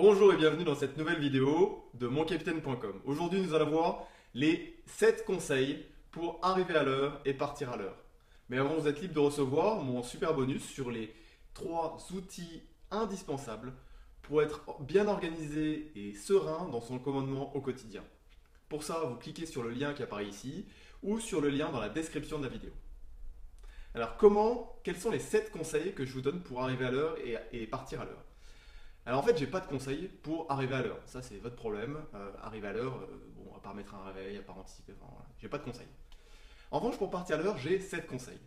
Bonjour et bienvenue dans cette nouvelle vidéo de moncapitaine.com. Aujourd'hui, nous allons voir les 7 conseils pour arriver à l'heure et partir à l'heure. Mais avant, vous êtes libre de recevoir mon super bonus sur les 3 outils indispensables pour être bien organisé et serein dans son commandement au quotidien. Pour ça, vous cliquez sur le lien qui apparaît ici ou sur le lien dans la description de la vidéo. Alors, quels sont les 7 conseils que je vous donne pour arriver à l'heure et partir à l'heure? Alors en fait, j'ai pas de conseils pour arriver à l'heure. Ça, c'est votre problème. Arriver à l'heure, bon, à part mettre un réveil, à part anticiper, enfin, voilà. J'ai pas de conseils. En revanche, pour partir à l'heure, j'ai 7 conseils.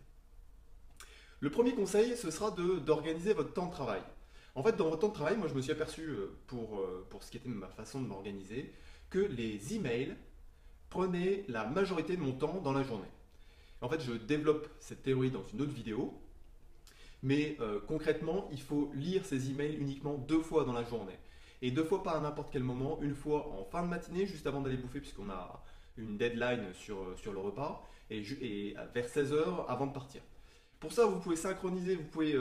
Le premier conseil, ce sera d'organiser votre temps de travail. En fait, dans votre temps de travail, moi, je me suis aperçu, pour ce qui était ma façon de m'organiser, que les emails prenaient la majorité de mon temps dans la journée. En fait, je développe cette théorie dans une autre vidéo, mais concrètement, il faut lire ces emails uniquement 2 fois dans la journée. Et 2 fois pas à n'importe quel moment, une fois en fin de matinée, juste avant d'aller bouffer, puisqu'on a une deadline sur le repas, et vers 16 heures avant de partir. Pour ça, vous pouvez synchroniser, vous pouvez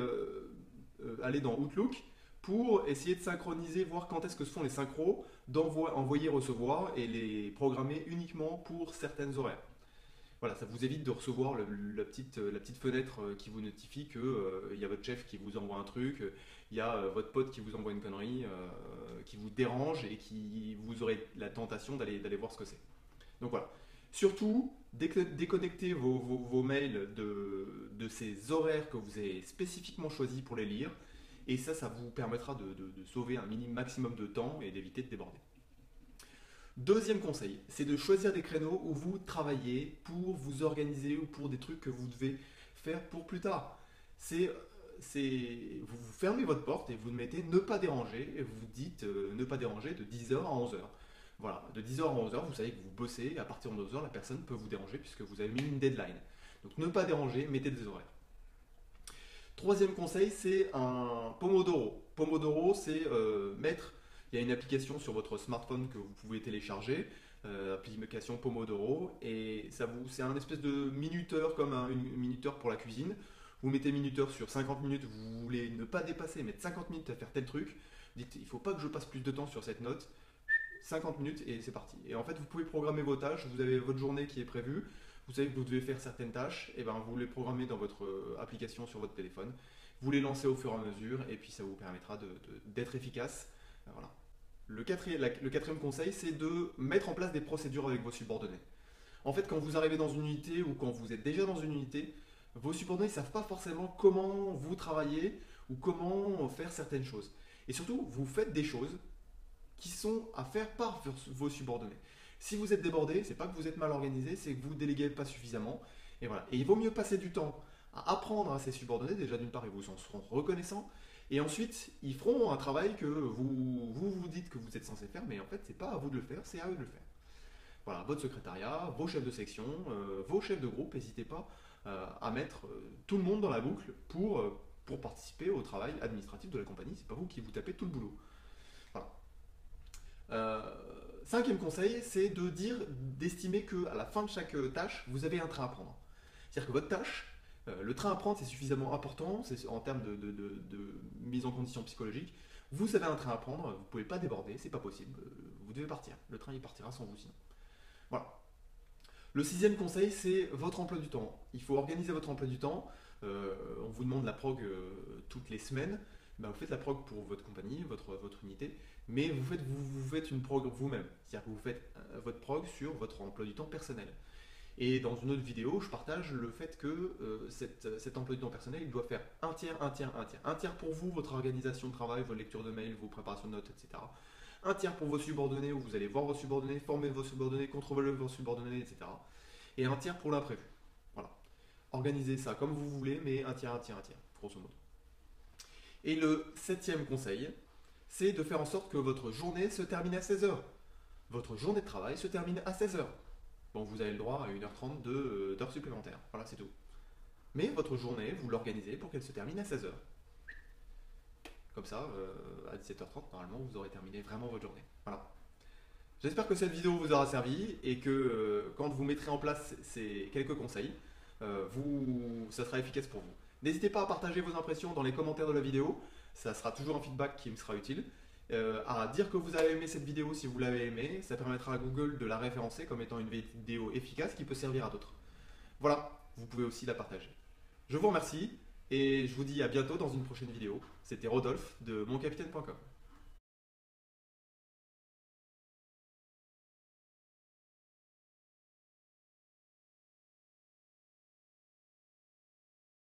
aller dans Outlook pour essayer de synchroniser, voir quand est-ce que se font les synchros, d'envoyer, recevoir et les programmer uniquement pour certaines horaires. Voilà, ça vous évite de recevoir la petite fenêtre qui vous notifie qu'il y a votre chef qui vous envoie un truc, il y a votre pote qui vous envoie une connerie, qui vous dérange et qui vous aurez la tentation d'aller voir ce que c'est. Donc voilà. Surtout, déconnectez vos mails de ces horaires que vous avez spécifiquement choisis pour les lire. Et ça vous permettra de sauver un maximum de temps et d'éviter de déborder. Deuxième conseil, c'est de choisir des créneaux où vous travaillez pour vous organiser ou pour des trucs que vous devez faire pour plus tard. Vous fermez votre porte et vous mettez ne pas déranger et vous dites ne pas déranger de 10 heures à 11 heures. Voilà, de 10 heures à 11 heures, vous savez que vous bossez et à partir de 11 heures, la personne peut vous déranger puisque vous avez mis une deadline. Donc ne pas déranger, mettez des horaires. Troisième conseil, c'est un Pomodoro. Pomodoro, c'est mettre. Il y a une application sur votre smartphone que vous pouvez télécharger, application Pomodoro, et c'est un espèce de minuteur comme un minuteur pour la cuisine. Vous mettez minuteur sur 50 minutes, vous voulez ne pas dépasser, mettre 50 minutes à faire tel truc. Dites, il ne faut pas que je passe plus de temps sur cette note. 50 minutes et c'est parti. Et en fait, vous pouvez programmer vos tâches. Vous avez votre journée qui est prévue. Vous savez que vous devez faire certaines tâches. Et ben, vous les programmez dans votre application sur votre téléphone. Vous les lancez au fur et à mesure. Et puis, ça vous permettra d'être efficace. Voilà. Le quatrième conseil, c'est de mettre en place des procédures avec vos subordonnés. En fait, quand vous arrivez dans une unité ou quand vous êtes déjà dans une unité, vos subordonnés ne savent pas forcément comment vous travaillez ou comment faire certaines choses. Et surtout, vous faites des choses qui sont à faire par vos subordonnés. Si vous êtes débordé, c'est pas que vous êtes mal organisé, c'est que vous ne déléguez pas suffisamment. Et voilà. Et il vaut mieux passer du temps à apprendre à ses subordonnés. Déjà, d'une part, ils vous en seront reconnaissants. Et ensuite, ils feront un travail que vous dites que vous êtes censé faire, mais en fait, c'est pas à vous de le faire, c'est à eux de le faire. Voilà, votre secrétariat, vos chefs de section, vos chefs de groupe, n'hésitez pas à mettre tout le monde dans la boucle pour participer au travail administratif de la compagnie. C'est pas vous qui vous tapez tout le boulot. Voilà. Cinquième conseil, c'est d'estimer qu'à la fin de chaque tâche, vous avez un train à prendre. C'est-à-dire que votre tâche, le train à prendre, c'est suffisamment important en termes de mise en condition psychologique. Vous avez un train à prendre, vous ne pouvez pas déborder, c'est pas possible. Vous devez partir. Le train, il partira sans vous sinon. Voilà. Le sixième conseil, c'est votre emploi du temps. Il faut organiser votre emploi du temps. On vous demande la prog toutes les semaines. Ben, vous faites la prog pour votre compagnie, votre unité, mais vous faites une prog vous-même. C'est-à-dire que vous faites votre prog sur votre emploi du temps personnel. Et dans une autre vidéo, je partage le fait que cet emploi du temps personnel, il doit faire un tiers, un tiers, un tiers. Un tiers pour vous, votre organisation de travail, vos lectures de mails, vos préparations de notes, etc. Un tiers pour vos subordonnés, où vous allez voir vos subordonnés, former vos subordonnés, contrôler vos subordonnés, etc. Et un tiers pour l'imprévu. Voilà. Organisez ça comme vous voulez, mais un tiers, un tiers, un tiers, grosso modo. Et le septième conseil, c'est de faire en sorte que votre journée se termine à 16 heures. Votre journée de travail se termine à 16 heures. Bon, vous avez le droit à 1h30 d'heures supplémentaires. Voilà, c'est tout. Mais votre journée, vous l'organisez pour qu'elle se termine à 16 heures. Comme ça, à 17h30, normalement, vous aurez terminé vraiment votre journée. Voilà. J'espère que cette vidéo vous aura servi et que quand vous mettrez en place ces quelques conseils, ça sera efficace pour vous. N'hésitez pas à partager vos impressions dans les commentaires de la vidéo. Ça sera toujours un feedback qui me sera utile. à dire que vous avez aimé cette vidéo si vous l'avez aimée. Ça permettra à Google de la référencer comme étant une vidéo efficace qui peut servir à d'autres. Voilà, vous pouvez aussi la partager. Je vous remercie et je vous dis à bientôt dans une prochaine vidéo. C'était Rodolphe de moncapitaine.com.